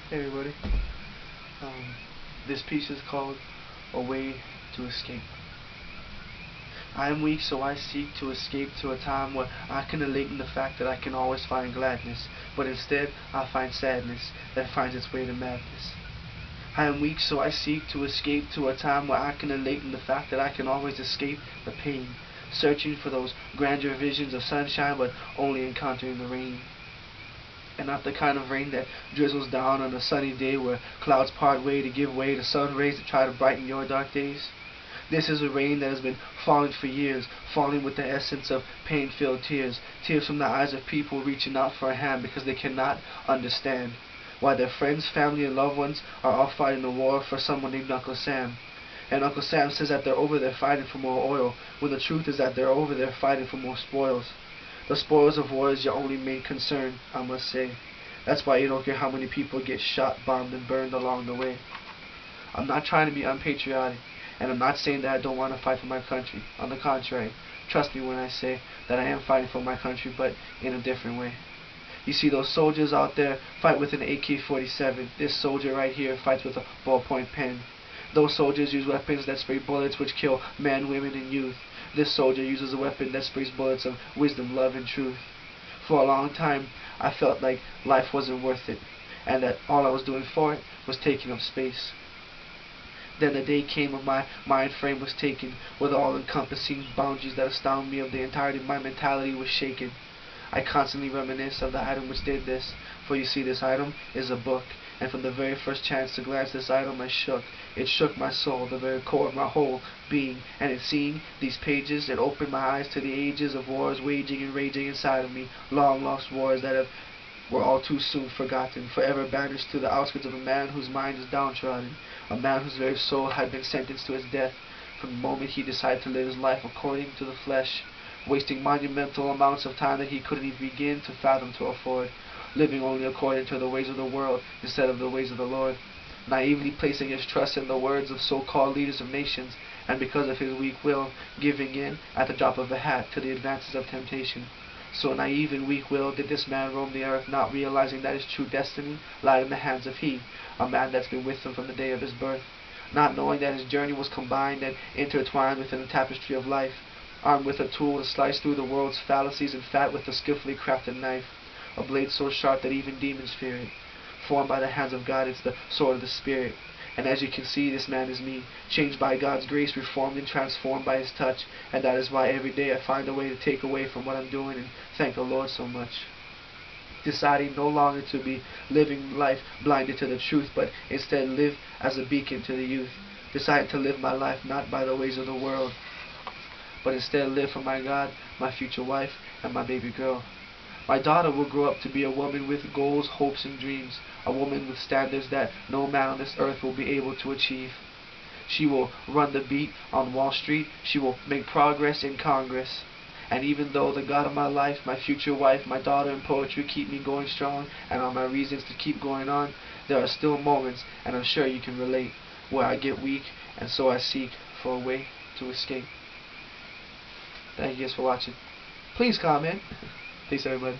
Hey everybody. This piece is called A Way to Escape. I am weak, so I seek to escape to a time where I can elate in the fact that I can always find gladness, but instead I find sadness that finds its way to madness. I am weak, so I seek to escape to a time where I can elate in the fact that I can always escape the pain, searching for those grandeur visions of sunshine, but only encountering the rain. And not the kind of rain that drizzles down on a sunny day where clouds part way to give way to sun rays that try to brighten your dark days. This is a rain that has been falling for years, falling with the essence of pain-filled tears, tears from the eyes of people reaching out for a hand because they cannot understand why their friends, family, and loved ones are all fighting a war for someone named Uncle Sam. And Uncle Sam says that they're over there fighting for more oil, when the truth is that they're over there fighting for more spoils. The spoils of war is your only main concern, I must say. That's why you don't care how many people get shot, bombed, and burned along the way. I'm not trying to be unpatriotic, and I'm not saying that I don't want to fight for my country. On the contrary, trust me when I say that I am fighting for my country, but in a different way. You see, those soldiers out there fight with an AK-47. This soldier right here fights with a ballpoint pen. Those soldiers use weapons that spray bullets which kill men, women, and youth. This soldier uses a weapon that sprays bullets of wisdom, love, and truth. For a long time, I felt like life wasn't worth it, and that all I was doing for it was taking up space. Then the day came when my mind frame was taken, with all-encompassing boundaries that astound me of the entirety of my mentality was shaken. I constantly reminisce of the item which did this, for you see this item is a book, and from the very first chance to glance this item I shook. It shook my soul, the very core of my whole being, and in seeing these pages it opened my eyes to the ages of wars waging and raging inside of me, long lost wars that were all too soon forgotten, forever banished to the outskirts of a man whose mind is downtrodden, a man whose very soul had been sentenced to his death from the moment he decided to live his life according to the flesh, wasting monumental amounts of time that he couldn't even begin to fathom to afford, living only according to the ways of the world instead of the ways of the Lord, naively placing his trust in the words of so-called leaders of nations, and because of his weak will, giving in at the drop of a hat to the advances of temptation. So naive and weak-willed did this man roam the earth, not realizing that his true destiny lied in the hands of He, a man that's been with him from the day of his birth, not knowing that his journey was combined and intertwined within the tapestry of life, armed with a tool to slice through the world's fallacies and fat with a skillfully crafted knife, a blade so sharp that even demons fear it. Formed by the hands of God, it's the sword of the Spirit. And as you can see, this man is me, changed by God's grace, reformed and transformed by His touch, and that is why every day I find a way to take away from what I'm doing and thank the Lord so much. Deciding no longer to be living life blinded to the truth, but instead live as a beacon to the youth. Deciding to live my life not by the ways of the world, but instead live for my God, my future wife, and my baby girl. My daughter will grow up to be a woman with goals, hopes, and dreams, a woman with standards that no man on this earth will be able to achieve. She will run the beat on Wall Street, she will make progress in Congress. And even though the God of my life, my future wife, my daughter, and poetry keep me going strong, and are my reasons to keep going on, there are still moments, and I'm sure you can relate, where I get weak, and so I seek for a way to escape. Thank you guys for watching. Please comment. Peace, everybody.